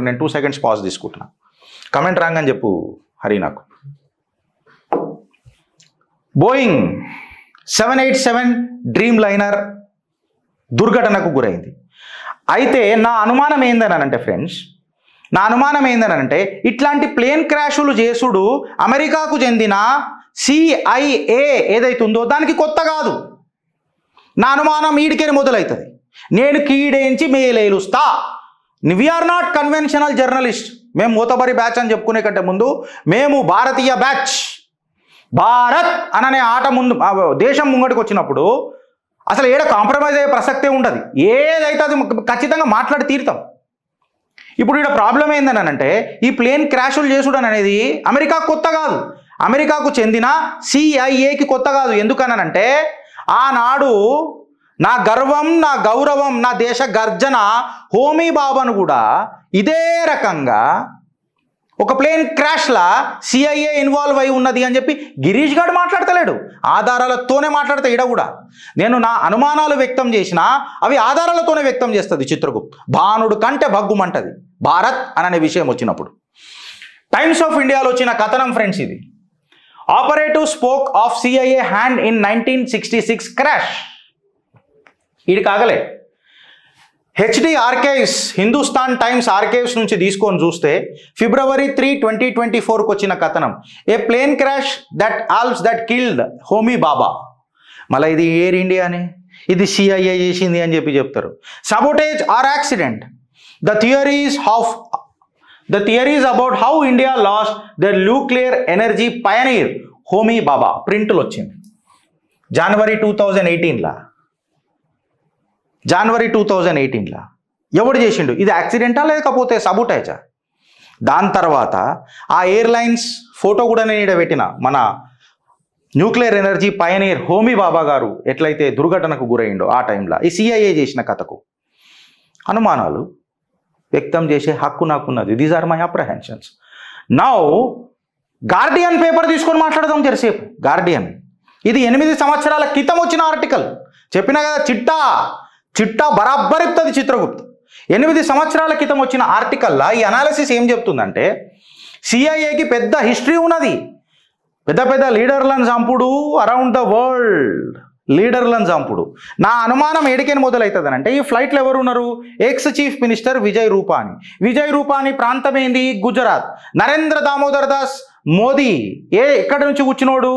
నేను 2 seconds pause తీసుకుంటున్నా. Comment wrong అని చెప్పు హరి నాకు. బోయింగ్ 787 డ్రీమ్ లైనర్ దుర్ఘటనకు గురైంది. అయితే నా అనుమానం ఏందనంటే ఫ్రెండ్స్, ఇట్లాంటి ప్లేన్ క్రాషులు చేసుడు అమెరికాకు చెందిన CIA ఏదైతే ఉందో దానికి కొత్త కాదు. నా అనుమానం ఈడికేనే మొదలవుతుంది. నేను కీడేంచి మేలేలుస్తా. We are not conventional journalist. మేము మూతబరి బ్యాచ్ అని చెప్పుకునే కంటే ముందు మేము భారతీయ బ్యాచ్. భారత్ అననే ఆట ముందు దేశం ముంగటికి వచ్చినప్పుడు అసలు ఏడ కాంప్రమైజ్ అయ్యే ప్రసక్తే ఉండదు. ఏదైతే అది ఖచ్చితంగా మాట్లాడి తీరుతాం. ఇప్పుడు ఇక్కడ ప్రాబ్లం ఏందనంటే ఈ ప్లేన్ క్రాషులు చేసుడు అనేది అమెరికాకు కొత్త కాదు, అమెరికాకు చెందిన CIAకి కొత్త కాదు. ఎందుకనంటే ఆనాడు నా గర్వం, నా గౌరవం, నా దేశ గర్జన హోమీ బాబాను కూడా ఇదే రకంగా ఒక ప్లేన్ క్రాష్లా CIA ఇన్వాల్వ్ అయి ఉన్నది అని చెప్పి గిరీష్ గారు మాట్లాడతలేడు. ఆధారాలతోనే మాట్లాడతా. ఇడ కూడా నేను నా అనుమానాలు వ్యక్తం చేసినా అవి ఆధారాలతోనే వ్యక్తం చేస్తుంది చిత్రగుప్త్. భానుడు కంటే భగ్గుమంటది భారత్ అనే విషయం వచ్చినప్పుడు. టైమ్స్ ఆఫ్ ఇండియాలో వచ్చిన కథనం ఫ్రెండ్స్ ఇది. Operative spoke of CIA hand in 1966 crash. ఇది కాగలే. HD archives, Hindustan Times archives నుంచి తీసుకొని చూస్తే February 3, 2024 వచ్చిన కథనం. A plane crash that killed Homi Bhabha. మళ్ళీ ఇది ఎయిర్ ఇండియానే, ఇది CIA చేసింది అని చెప్పి చెప్తారు. Sabotage or accident. The theories about how India lost the nuclear energy pioneer Homi Bhabha ప్రింట్లు వచ్చింది జనవరి 2018లా. ఎవడు చేసిండు? ఇది యాక్సిడెంటా లేకపోతే సబోటేజా? దాని తర్వాత ఆ ఎయిర్లైన్స్ ఫోటో కూడా నేను ఇక్కడ పెట్టిన. మన న్యూక్లియర్ ఎనర్జీ పయనీర్ హోమీ బాబా గారు ఎట్లయితే దుర్ఘటనకు గురైండో ఆ టైంలో ఈ CIA చేసిన కథకు అనుమానాలు వ్యక్తం చేసే హక్కు నాకున్నది. These are my apprehensions. Now Guardian paper తీసుకొని మాట్లాడదాం తెరసేపు. గార్డియన్ ఇది 8 సంవత్సరాల క్రితం వచ్చిన ఆర్టికల్. చెప్పినా కదా చిట్టా బరాబర్ ఇస్తుంది చిత్రగుప్త్. 8 సంవత్సరాల క్రితం వచ్చిన ఆర్టికల్లా ఈ అనాలిసిస్ ఏం చెప్తుందంటే CIAకి పెద్ద హిస్టరీ ఉన్నది. పెద్ద లీడర్లను చంపుడు, అరౌండ్ ద వరల్డ్ లీడర్లను చంపుడు. నా అనుమానం ఏడికైనా మొదలవుతుంది అంటే ఈ ఫ్లైట్లో ఎవరు ఉన్నారు? Ex chief minister Vijay Rupani ప్రాంతం ఏంది? గుజరాత్. నరేంద్ర దామోదర్ దాస్ మోదీ ఎక్కడి నుంచి కూర్చున్నాడు?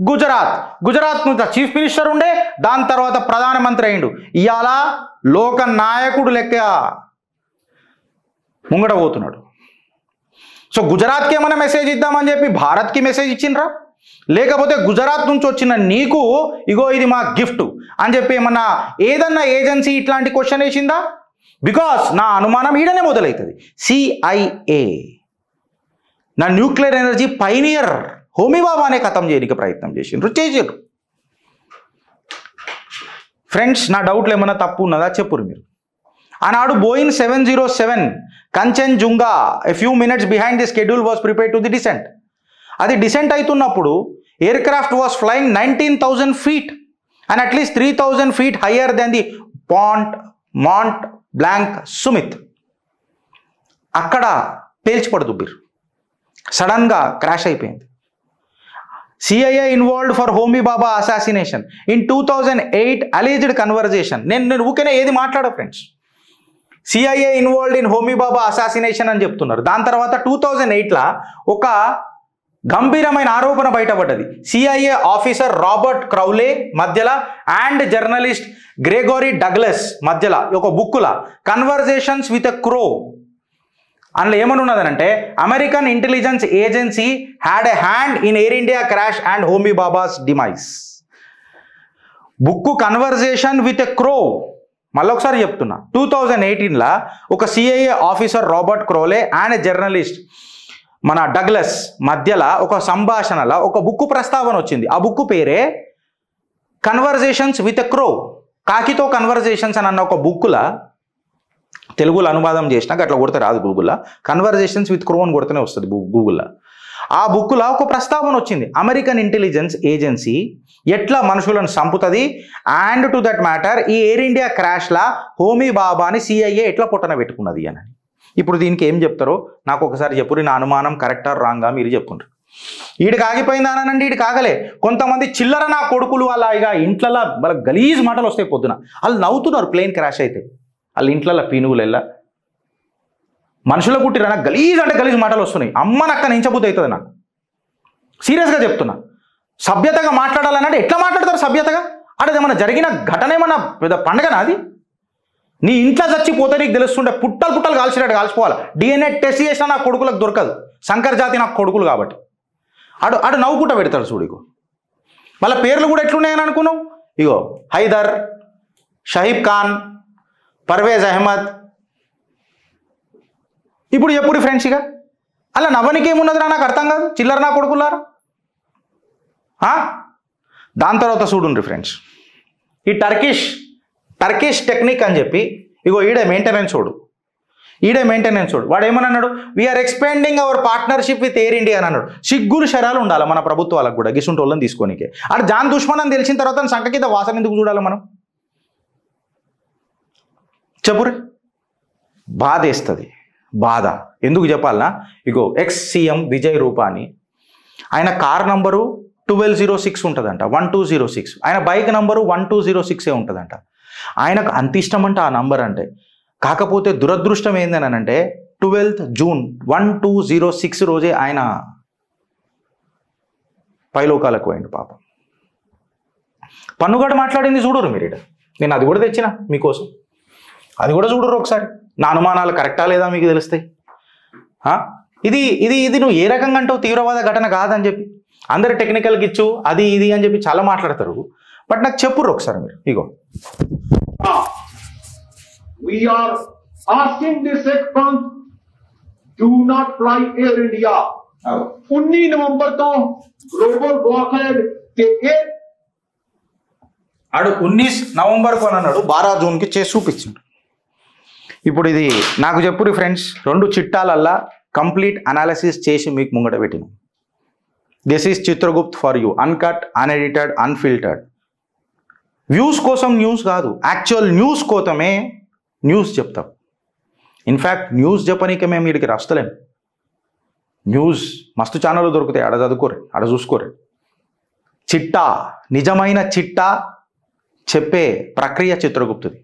గుజరాత్ నుంచి చీఫ్ మినిస్టర్ ఉండే, దాని తర్వాత ప్రధానమంత్రి అయిండు. ఇవాళ లోక నాయకుడు లెక్క ముంగడ పోతున్నాడు. సో గుజరాత్కి ఏమైనా మెసేజ్ ఇద్దామని చెప్పి భారత్కి మెసేజ్ ఇచ్చిండ్రా? లేకపోతే గుజరాత్ నుంచి వచ్చిన నీకు ఇగో ఇది మా గిఫ్ట్ అని చెప్పి ఏదన్నా ఏజెన్సీ ఇట్లాంటి క్వశ్చన్ వేసిందా? బికాస్ నా అనుమానం ఈడనే మొదలవుతుంది. CIA నా న్యూక్లియర్ ఎనర్జీ పైనియర్ హోమీ బాబానే ఖతం చేయడానికి ప్రయత్నం చేసిండ్రు. ఫ్రెండ్స్ నా డౌట్లు ఏమన్నా తప్పు ఉన్నదా చెప్పురు మీరు. ఆనాడు Boeing 707 Kanchenjunga a few minutes behind the schedule was prepared to the descent. అది డిసెంట్ అవుతున్నప్పుడు aircraft was flying 19,000 feet and at least 3,000 feet higher than the Mont Blanc summit. అక్కడ పేల్చిపడదు బిర్ సడన్గా క్రాష్ అయిపోయింది. CIA involved for Homi Bhabha assassination in 2008 alleged conversation. నేను ఊరికే ఏది మాట్లాడా friends. CIA involved in Homi Bhabha assassination అని చెప్తున్నారు. దాని తర్వాత 2008లా ఒక గంభీరమైన ఆరోపణ బయటపడ్డది. CIA ఆఫీసర్ రాబర్ట్ క్రౌలే మధ్యలో అండ్ జర్నలిస్ట్ గ్రెగోరీ డగ్లస్ మధ్యలో ఒక బుక్కుల కన్వర్జేషన్స్ విత్ ఎ క్రో. అందులో ఏమని ఉన్నదనంటే American intelligence agency had a hand in Air India crash and Homi Bhabha's demise. Book conversation with a crow. మళ్ళొకసారి చెప్తున్నా, 2018లా ఒక CIA officer Robert Crowley and journalist మన డగ్లస్ మధ్యలో ఒక సంభాషణలో ఒక బుక్కు ప్రస్తావన వచ్చింది. ఆ బుక్కు పేరే కన్వర్జేషన్స్ విత్ ఎ క్రో. కాకితో కన్వర్జేషన్స్ అని అన్న ఒక బుక్కుల తెలుగులో అనువాదం చేసినా అట్లా కొడితే రాదు గూగుల్లో. కన్వర్జేషన్స్ విత్ క్రో అని కొడితేనే వస్తుంది గూగుల్లో. ఆ బుక్లో ఒక ప్రస్తావన వచ్చింది, అమెరికన్ ఇంటెలిజెన్స్ ఏజెన్సీ ఎట్లా మనుషులను చంపుతుంది అండ్ టు దట్ మ్యాటర్ ఈ ఎయిర్ ఇండియా క్రాష్లా హోమీ బాబాని CIA ఎట్లా పొట్టన పెట్టుకున్నది అని. ఇప్పుడు దీనికి ఏం చెప్తారో నాకు ఒకసారి చెప్పురి, నా అనుమానం కరెక్టా రాంగా మీరు చెప్పుండ్రు. ఈడికి ఆగిపోయిందానండి, ఈడికి ఆగలే. కొంతమంది చిల్లర నా కొడుకులు వాళ్ళ ఇక ఇంట్లో వాళ్ళ గలీజ్ మాటలు వస్తాయి పొద్దున, వాళ్ళు నవ్వుతున్నారు ప్లేన్ క్రాష్ అయితే. వాళ్ళ ఇంట్లో పీనుగులెల్లా మనుషుల పుట్టిరా, నాకు గలీజ్ అంటే గలీజ్ మాటలు వస్తున్నాయి. అమ్మ నక్క నించబుద్ధి అవుతుంది నాకు, సీరియస్గా చెప్తున్నా. సభ్యతగా మాట్లాడాలనంటే ఎట్లా మాట్లాడతారు సభ్యతగా? అంటే ఏమన్నా జరిగిన ఘటన ఏమన్నా పెద్ద పండగనా అది? నీ ఇంట్లో చచ్చిపోతే నీకు తెలుస్తుంటే పుట్టలు పుట్టలు కాల్చినట్టు కాల్చిపోవాలి. DNA టెస్ట్ చేసినా నా కొడుకులకు దొరకదు, శంకర్ జాతి నాకు కొడుకులు కాబట్టి. అడు నవ్వుకుంటా పెడతాడు చూడు. ఇగో వాళ్ళ పేర్లు కూడా ఎట్లున్నాయని అనుకున్నావు? ఇగో హైదర్, షహీబ్ ఖాన్, పర్వేజ్ అహ్మద్. ఇప్పుడు ఎప్పుడు ఫ్రెండ్స్ ఇక అలా నవ్వనికి ఏమున్నదిరా నాకు అర్థం కాదు, చిల్లర నా కొడుకులారా. దాని తర్వాత చూడండి ఫ్రెండ్స్, ఈ టర్కిష్ టెక్నిక్ అని చెప్పి ఇగో ఈడే మెయింటెనెన్స్ చూడు, వాడు ఏమన్నాడు, we're expanding our partnership with Air India అని అన్నాడు. సిగ్గులు శరాలు ఉండాలి మన ప్రభుత్వాలకు కూడా గిసుంటోళ్ళని తీసుకోనికే. అటు జాన్ దుష్మన్ అని తెలిసిన తర్వాత సంఖ కింద వాసన ఎందుకు చూడాలి మనం? చెప్పురే, బాధేస్తుంది. బాధ ఎందుకు చెప్పాలనా? ఇగో ఎక్స్ సీఎం విజయ్ రూపాని, ఆయన కార్ నంబరు 1206 ఉంటుందంట, 1206. ఆయన బైక్ నంబరు 1206 ఉంటుందంట. ఆయనకు అంత ఇష్టం అంట ఆ నంబర్ అంటే. కాకపోతే దురదృష్టం ఏందని అంటే 12th June 1206 రోజే ఆయన పైలోకాలకు పోయిండు పాపం. పన్నుగాడు మాట్లాడింది చూడరు మీరు. నేను అది కూడా తెచ్చిన మీకోసం, అది కూడా చూడరు ఒకసారి. నా అనుమానాలు కరెక్టా లేదా మీకు తెలుస్తాయి. ఇది ఇది ఇది నువ్వు ఏ రకంగా అంటావు తీవ్రవాద ఘటన కాదని చెప్పి అందరు టెక్నికల్కి ఇచ్చు అది ఇది అని చెప్పి చాలా మాట్లాడతారు. బట్ నాకు చెప్పుర్రు ఒకసారి మీరు. ఇగో we are asking this month do not fly Air India. 19 नवंबर तो ग्लोबल वॉकहेड के ఆడు 19 నవంబర్ కు అన్నాడు, 12 జూన్కి చేసి చూపించిండు. ఇప్పుడు ఇది నాకు చెప్పురి ఫ్రెండ్స్, 2 చిట్టాలల్లా కంప్లీట్ అనాలిసిస్ చేసి మీకు ముంగట పెట్టిన. This is Chitragupt for you, uncut, unedited, unfiltered. Views కోసం న్యూస్ కాదు, యాక్చువల్ న్యూస్ కోసమే న్యూస్ చెప్తాం. ఇన్ఫ్యాక్ట్ న్యూస్ చెప్పనీకే మేము వీడికి రాస్తలేం. న్యూస్ మస్తు ఛానళ్ళు దొరుకుతాయి, ఆడ చదువుకోరే, ఆడ చూసుకోరే. చిట్టా, నిజమైన చిట్టా చెప్పే ప్రక్రియ చిత్రగుప్తుది.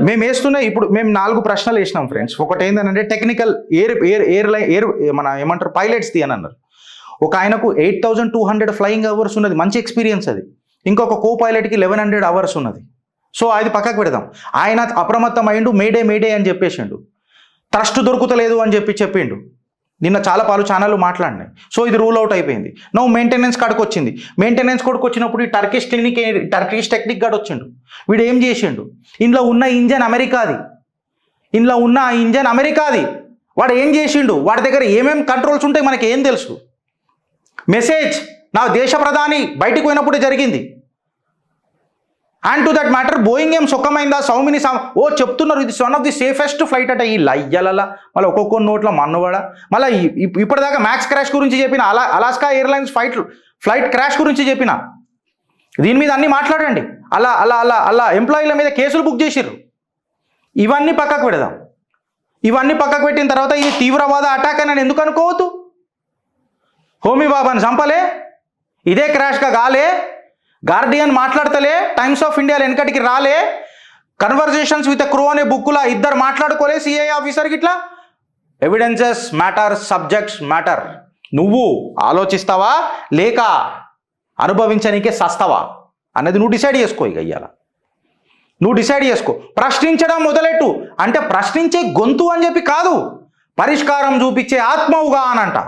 మేము వేస్తున్నాయి. ఇప్పుడు మేము 4 ప్రశ్నలు వేసినాం ఫ్రెండ్స్. ఒకటి ఏంటంటే టెక్నికల్ ఎయిర్ మన ఏమంటారు పైలట్స్ది అని అన్నారు. ఒక ఆయనకు 8200 ఫ్లయింగ్ అవర్స్ ఉన్నది, మంచి ఎక్స్పీరియన్స్ అది. ఇంకొక కో పైలట్కి 1100 అవర్స్ ఉన్నది. సో అది పక్కకు పెడదాం. ఆయన అప్రమత్తమైండు, మేడే అని చెప్పేసిండు. థ్రస్ట్ దొరుకుతలేదు అని చెప్పిండు. నిన్న చాలా ఛానళ్ళు మాట్లాడినాయి. సో ఇది రూల్ అవుట్ అయిపోయింది. నవ్వు మెయింటెనెన్స్ కాడికి వచ్చింది. మెయింటెనెన్స్ కాడికి వచ్చినప్పుడు ఈ టర్కిష్ టెక్నిక్ గాడు వచ్చిండు. వీడు ఏం చేసిండు, ఇంట్లో ఉన్న ఇంజన్ అమెరికాది, వాడు ఏం చేసిండు, వాడి దగ్గర ఏమేమి కంట్రోల్స్ ఉంటాయి మనకి ఏం తెలుసు. మెసేజ్ నా దేశ ప్రధాని బయటికి పోయినప్పుడే జరిగింది. And to that matter Boeing ఏం సుఖమైందా, సౌమిని ఓ చెప్తున్నారు ఇది one of the safest flight అట. ఈ లయ్యలలా మళ్ళీ ఒక్కొక్క నోట్ల మన్నవాడ. మళ్ళీ ఇప్పటిదాకా మ్యాక్స్ క్రాష్ గురించి చెప్పిన, అలాస్కా ఎయిర్లైన్స్ ఫ్లైట్ క్రాష్ గురించి చెప్పిన. దీని మీద అన్నీ మాట్లాడండి. అలా ఎంప్లాయీల మీద కేసులు బుక్ చేసిర్రు. ఇవన్నీ పక్కకు పెడదాం. ఇవన్నీ పక్కకు పెట్టిన తర్వాత ఇది తీవ్రవాద అటాక్ అని ఎందుకు అనుకోవద్దు? హోమీ బాబాని చంపలే, ఇదే క్రాష్గా కాలే, గార్డియన్ మాట్లాడతలే, టైమ్స్ ఆఫ్ ఇండియాలో వెనకటికి రాలే, కన్వర్జేషన్స్ విత్ క్రూ అనే బుక్లా ఇద్దరు మాట్లాడుకోలే సిఐ ఆఫీసర్కి. ఇట్లా ఎవిడెన్సెస్ మ్యాటర్, సబ్జెక్ట్స్ మ్యాటర్. నువ్వు ఆలోచిస్తావా లేక అనుభవించడానికే సస్తావా అనేది నువ్వు డిసైడ్ చేసుకో. ఇక ఇయ్యాల నువ్వు డిసైడ్ చేసుకో. ప్రశ్నించడం మొదలెట్టు. అంటే ప్రశ్నించే గొంతు అని చెప్పి కాదు, పరిష్కారం చూపించే ఆత్మవుగా అనంట.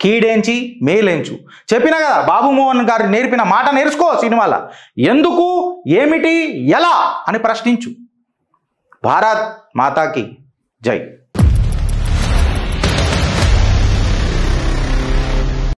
కీడేంచి మేలేంచు చెప్పినా కదా, బాబు మోహన్ గారు నేర్పిన మాట నేర్చుకో సినిమాలో. ఎందుకు, ఏమిటి, ఎలా అని ప్రశ్నించు. భారత్ మాతాకి జై.